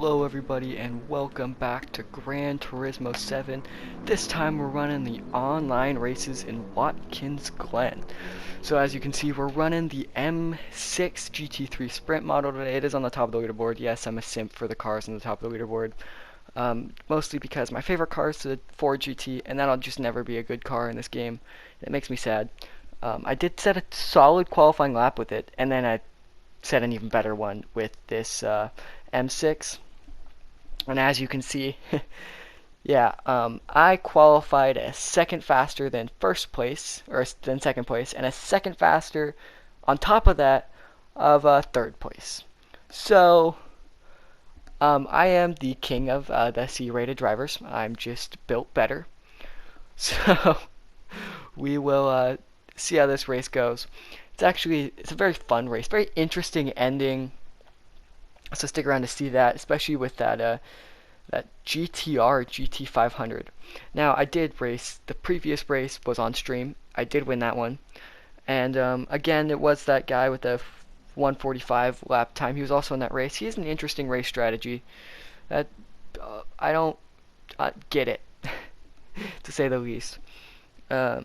Hello everybody and welcome back to Gran Turismo 7. This time we're running the online races in Watkins Glen. So as you can see, we're running the M6 GT3 Sprint model today. It is on the top of the leaderboard. Yes, I'm a simp for the cars on the top of the leaderboard. Mostly because my favorite car is the Ford GT, and that'll just never be a good car in this game. It makes me sad. I did set a solid qualifying lap with it, and then I set an even better one with this M6. And as you can see, yeah, I qualified a second faster than first place, or than second place, and a second faster on top of that of third place. So, I am the king of the C-rated drivers. I'm just built better. So, we will see how this race goes. It's a very fun race, very interesting ending. So stick around to see that, especially with that GTR GT500. Now I did race. The previous race was on stream. I did win that one, and again it was that guy with the 145 lap time. He was also in that race. He has an interesting race strategy that I don't get it, to say the least. But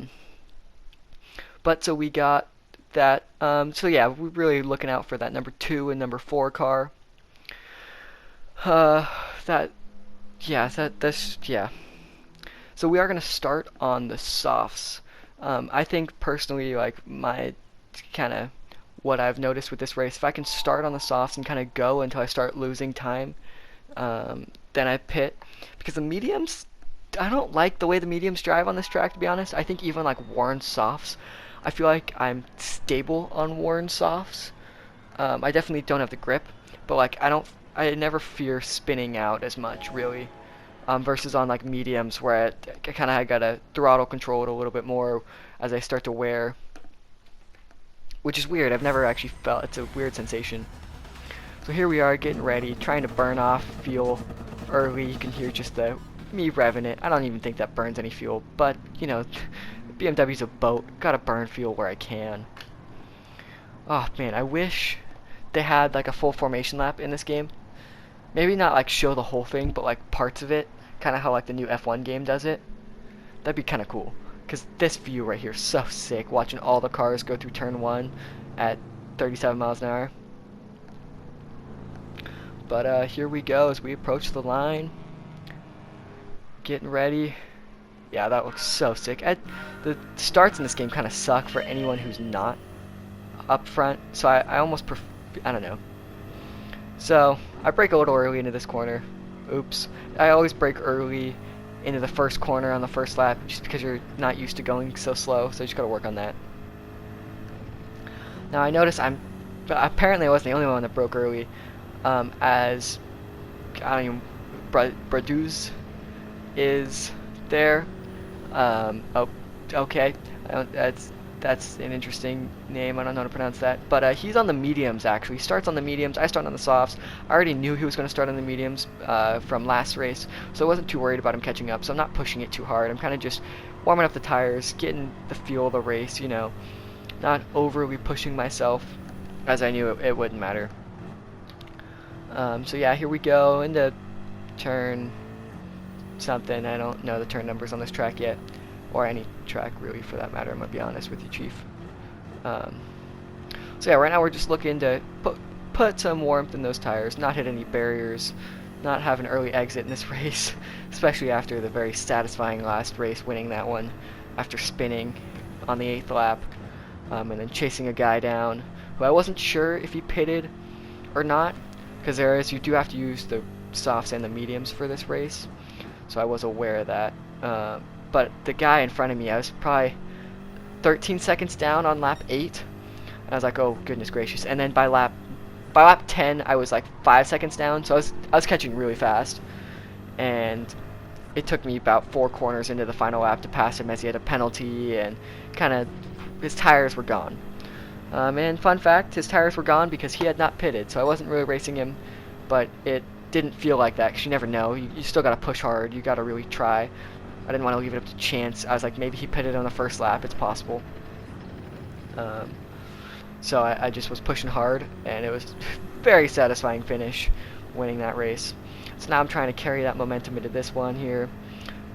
so we got that. So yeah, we're really looking out for that number 2 and number 4 car. That's yeah. So we are gonna start on the softs. I think personally, like my kind of what I've noticed with this race, if I can start on the softs and kind of go until I start losing time, then I pit, because the mediums, I don't like the way the mediums drive on this track, to be honest. I think even like worn softs, I feel like I'm stable on worn softs. I definitely don't have the grip, but like I never fear spinning out as much, really, versus on like mediums where I kind of gotta throttle control it a little bit more as I start to wear, which is weird. I've never actually felt it's a weird sensation. So here we are getting ready, trying to burn off fuel early. You can hear just me revving it. I don't even think that burns any fuel, but you know, BMW's a boat. Gotta burn fuel where I can. Oh man, I wish they had like a full formation lap in this game. Maybe not like show the whole thing, but like parts of it, kind of how like the new F1 game does it. That'd be kind of cool, because this view right here is so sick, watching all the cars go through turn 1 at 37 miles an hour. But here we go as we approach the line, getting ready. Yeah, that looks so sick. The starts in this game kind of suck for anyone who's not up front, so I almost I don't know. So I brake a little early into this corner. Oops. I always brake early into the first corner on the first lap, just because you're not used to going so slow, so you just gotta work on that. Now I noticed apparently I wasn't the only one that broke early, as I don't even, Braduz is there. Oh, okay. That's an interesting name. I don't know how to pronounce that. But he's on the mediums, actually. He starts on the mediums. I start on the softs. I already knew he was going to start on the mediums from last race, so I wasn't too worried about him catching up. So I'm not pushing it too hard. I'm kind of just warming up the tires, getting the feel of the race, you know, not overly pushing myself, as I knew it wouldn't matter. So yeah, here we go into turn something. I don't know the turn numbers on this track yet, or any track really for that matter. I'm gonna be honest with you, Chief. So yeah, right now we're just looking to put some warmth in those tires, not hit any barriers, not have an early exit in this race, especially after the very satisfying last race, winning that one after spinning on the 8th lap, and then chasing a guy down who I wasn't sure if he pitted or not, because you do have to use the softs and the mediums for this race, so I was aware of that. But the guy in front of me, I was probably 13 seconds down on lap 8. And I was like, oh goodness gracious. And then by lap 10, I was like 5 seconds down. So I was catching really fast. And it took me about 4 corners into the final lap to pass him, as he had a penalty and kind of his tires were gone. And fun fact, his tires were gone because he had not pitted. So I wasn't really racing him, but it didn't feel like that, because you never know. You still got to push hard. You got to really try. I didn't want to leave it up to chance. I was like, maybe he pitted on the first lap. It's possible. So I just was pushing hard, and it was very satisfying finish. winning that race. So now I'm trying to carry that momentum into this one here,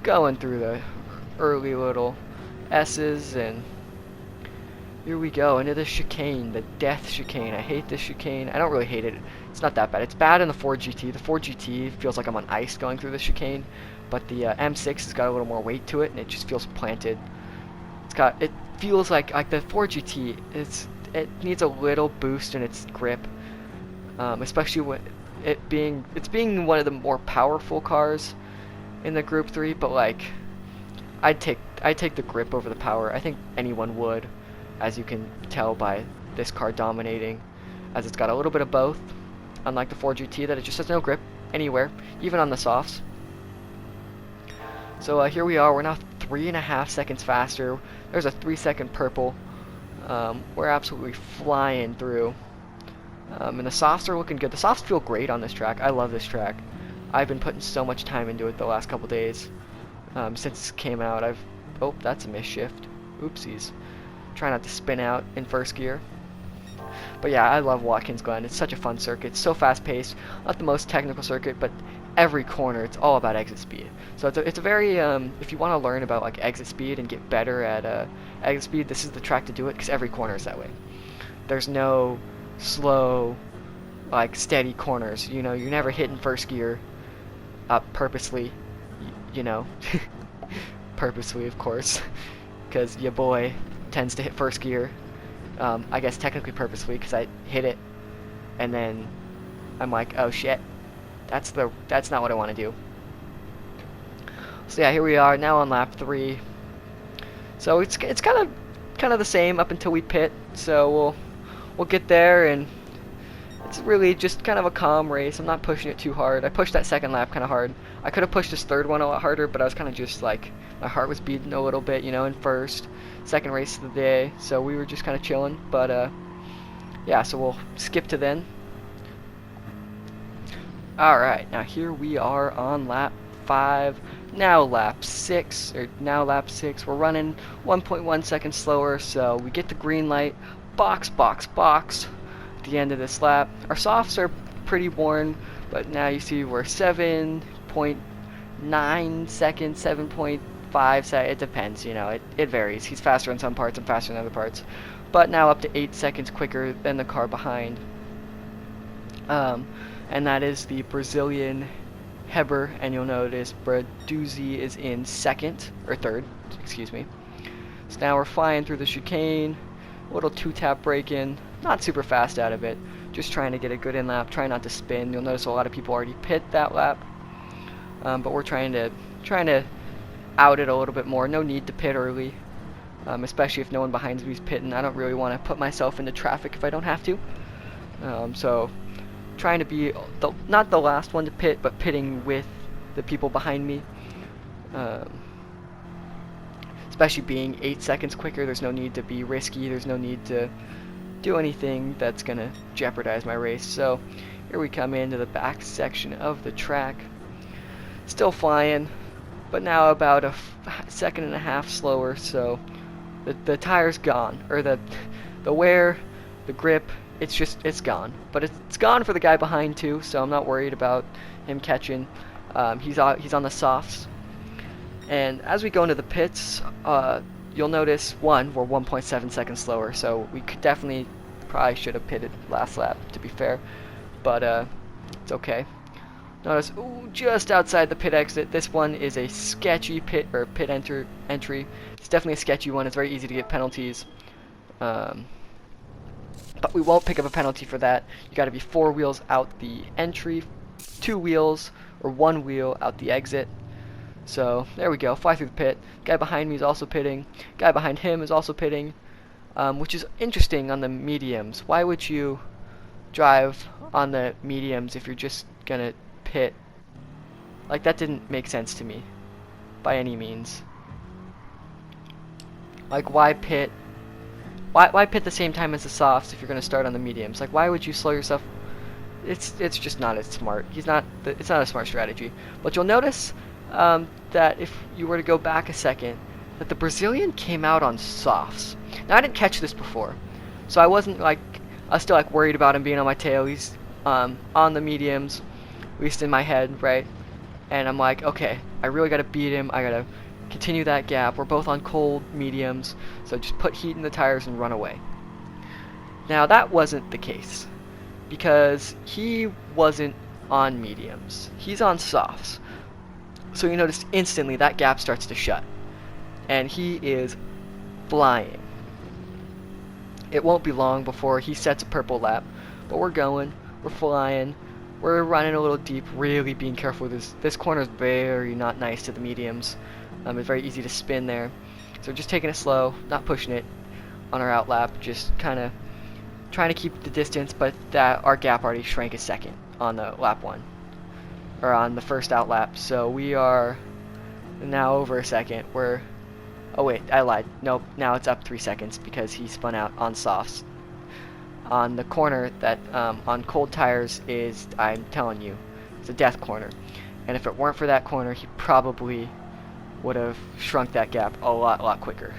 going through the early little S's, and here we go into the chicane, the death chicane. I hate this chicane. I don't really hate it. It's not that bad. It's bad in the Ford GT. The Ford GT feels like I'm on ice going through the chicane, but the M6 has got a little more weight to it, and it just feels planted. It feels like the Ford GT. It needs a little boost in its grip, especially when it's being one of the more powerful cars in the Group 3. But like, I'd take the grip over the power. I think anyone would, as you can tell by this car dominating, as it's got a little bit of both, unlike the Ford GT that it just has no grip anywhere, even on the softs. So here we are. We're now 3.5 seconds faster. There's a 3-second purple. We're absolutely flying through. And the softs are looking good. The softs feel great on this track. I love this track. I've been putting so much time into it the last couple days. Since it came out, oh, that's a misshift. Oopsies. Try not to spin out in first gear. But yeah, I love Watkins Glen. It's such a fun circuit. It's so fast-paced. Not the most technical circuit, but every corner, it's all about exit speed. So it's a very, if you want to learn about like exit speed and get better at exit speed, this is the track to do it, because every corner is that way. There's no slow, like steady corners. You know, you're never hitting first gear up purposely. You know, purposely, of course, because your boy tends to hit first gear. I guess technically purposely, because I hit it, and then I'm like, oh shit, that's not what I want to do. So yeah, here we are now on lap 3. So it's kind of the same up until we pit. So we'll get there, and it's really just kind of a calm race. I'm not pushing it too hard. I pushed that second lap kind of hard. I could have pushed this third one a lot harder, but I was kind of just like, my heart was beating a little bit, you know, in second race of the day. So we were just kind of chilling. But yeah, so we'll skip to then. Alright, now here we are on lap 5. Now lap 6. We're running 1.1 seconds slower, so we get the green light. Box at the end of this lap. Our softs are pretty worn, but now you see we're 7.9 seconds, 7.5 seconds. It depends, you know, it varies. He's faster in some parts and faster in other parts, but now up to 8 seconds quicker than the car behind. And that is the Brazilian Heber, and you'll notice Braduzzi is in third, excuse me. So now we're flying through the chicane, a little 2-tap break in, not super fast out of it, just trying to get a good in lap, trying not to spin. You'll notice a lot of people already pit that lap, but we're trying to out it a little bit more. No need to pit early, especially if no one behind me is pitting. I don't really want to put myself into traffic if I don't have to. So trying to be not the last one to pit, but pitting with the people behind me. Especially being 8 seconds quicker, there's no need to be risky. There's no need to do anything that's gonna jeopardize my race. So here we come into the back section of the track. Still flying, but now about a second and a half slower. So the tire's gone, or the wear, the grip. It's gone, but it's gone for the guy behind too, so I'm not worried about him catching. He's on the softs, and as we go into the pits, you'll notice we're 1.7 seconds slower, so we probably should have pitted last lap, to be fair, but it's okay. Notice, just outside the pit exit, this one is a sketchy pit entry. It's definitely a sketchy one. It's very easy to get penalties. But we won't pick up a penalty for that. You got to be 4 wheels out the entry, 2 wheels or 1 wheel out the exit. So there we go. Fly through the pit. Guy behind me is also pitting. Guy behind him is also pitting, which is interesting on the mediums. Why would you drive on the mediums if you're just gonna pit? Like, that didn't make sense to me by any means. Like, why pit? Why pit the same time as the softs if you're going to start on the mediums? Like, why would you slow yourself? It's just not as smart. It's not a smart strategy. But you'll notice that if you were to go back a second, that the Brazilian came out on softs. Now, I didn't catch this before, so I was still like worried about him being on my tail. He's on the mediums, least in my head, right? And I'm like, okay, I really gotta beat him. I gotta continue that gap. We're both on cold mediums, so just put heat in the tires and run away. Now that wasn't the case, because he wasn't on mediums. He's on softs. So you notice instantly that gap starts to shut. And he is flying. It won't be long before he sets a purple lap, but we're going, we're flying, we're running a little deep, really being careful with this. This corner is very not nice to the mediums. It's very easy to spin there. So just taking it slow, not pushing it on our out lap, just kind of trying to keep the distance, but that our gap already shrank a second on the lap one, or on the first out lap. So we are now over a second. Oh wait, I lied. Nope, now it's up 3 seconds because he spun out on softs. On the corner that on cold tires is, I'm telling you, it's a death corner. And if it weren't for that corner, he probably would have shrunk that gap a lot quicker.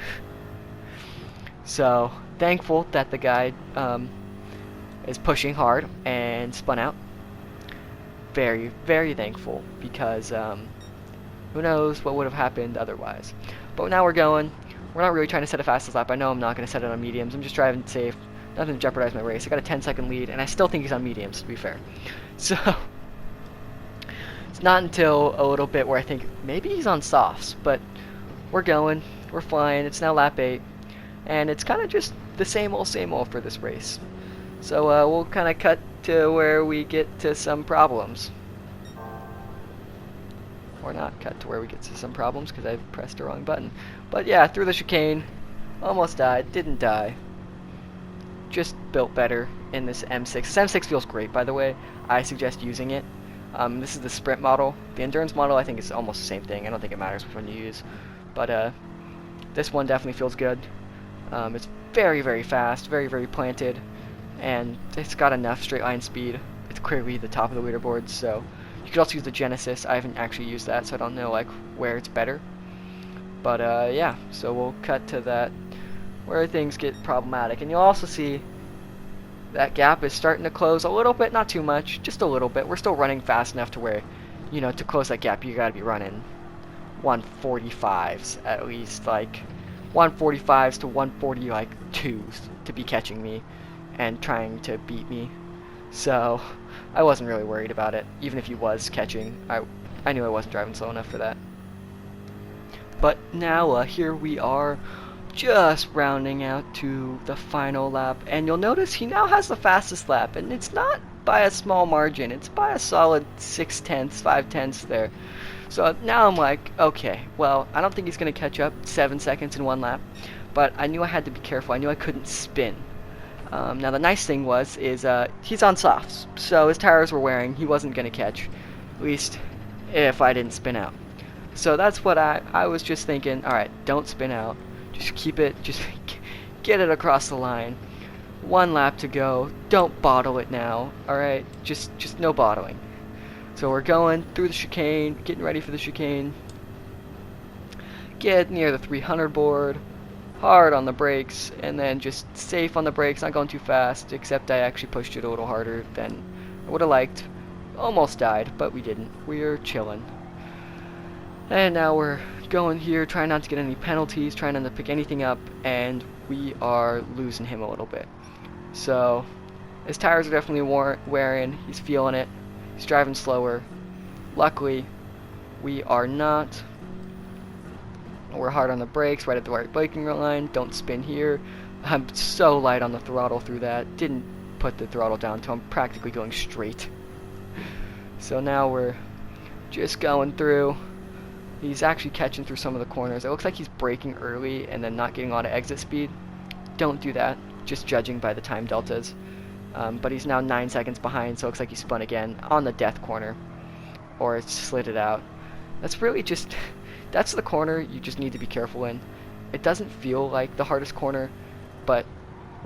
So thankful that the guy is pushing hard and spun out. Very, very thankful, because who knows what would have happened otherwise. But now we're going. We're not really trying to set a fastest lap. I know I'm not going to set it on mediums. I'm just driving safe. Nothing to jeopardize my race. I got a 10-second lead, and I still think he's on mediums, to be fair. So it's not until a little bit where I think maybe he's on softs, but we're going. We're flying. It's now lap 8, and it's kind of just the same old for this race. So we'll kind of cut to where we get to some problems. Or not cut to where we get to some problems, because I pressed the wrong button. But yeah, through the chicane, almost died, didn't die. Just built better in this M6. This M6 feels great, by the way. I suggest using it. This is the sprint model. The endurance model, I think, is almost the same thing. I don't think it matters which one you use. But this one definitely feels good. It's very, very fast, very, very planted, and it's got enough straight line speed. It's clearly the top of the leaderboard, so you could also use the Genesis. I haven't actually used that, so I don't know like where it's better. But yeah, so we'll cut to that where things get problematic, and you'll also see that gap is starting to close a little bit, not too much, just a little bit. We're still running fast enough to where, you know, to close that gap, you gotta be running 145s at least, like 145s to 140 like 2s to be catching me and trying to beat me. So I wasn't really worried about it. Even if he was catching, I knew I wasn't driving slow enough for that. But now here we are, just rounding out to the final lap, and you'll notice he now has the fastest lap, and it's not by a small margin, it's by a solid 6/10, 5/10 there. So now I'm like, okay, well, I don't think he's going to catch up 7 seconds in one lap, but I knew I had to be careful. I knew I couldn't spin. Now the nice thing is he's on softs, so his tires were wearing. He wasn't going to catch, at least if I didn't spin out. So that's what I was just thinking, alright, don't spin out. Just keep it, just get it across the line. 1 lap to go. Don't bottle it now, alright? Just no bottling. So we're going through the chicane, getting ready for the chicane. Get near the 300 board. Hard on the brakes, and then just safe on the brakes, not going too fast, except I actually pushed it a little harder than I would have liked. Almost died, but we didn't. We're chilling. And now we're going here, trying not to get any penalties, trying not to pick anything up, and we are losing him a little bit. So his tires are definitely wearing, he's feeling it, he's driving slower. Luckily, we are not. We're hard on the brakes, right at the right braking line. Don't spin here. I'm so light on the throttle through that. Didn't put the throttle down until I'm practically going straight. So now we're just going through. He's actually catching through some of the corners. It looks like he's braking early and then not getting a lot of exit speed. Don't do that, just judging by the time deltas. But he's now 9 seconds behind, so it looks like he spun again on the death corner. Or it's slid it out. That's really just... That's the corner you just need to be careful in. It doesn't feel like the hardest corner, but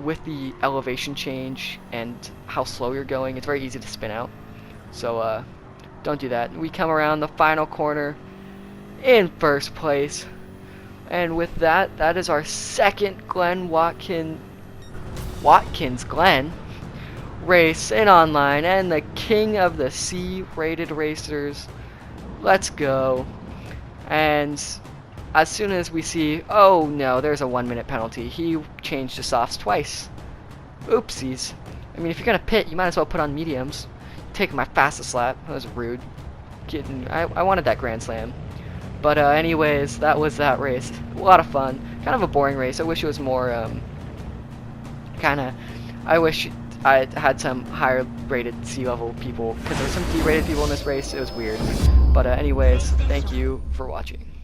with the elevation change and how slow you're going, it's very easy to spin out. So don't do that. We come around the final corner in first place. And with that, that is our second Watkins Glen race in online and the king of the C-rated racers. Let's go. And as soon as we see, oh no, there's a 1-minute penalty. He changed to softs twice. Oopsies. I mean, if you're gonna pit, you might as well put on mediums. Take my fastest lap. That was rude. I wanted that Grand Slam. But anyways, that was that race. A lot of fun. Kind of a boring race. I wish it was more, I wish I had some higher rated C-level people, because there were some D-rated people in this race. It was weird. But anyways, thank you for watching.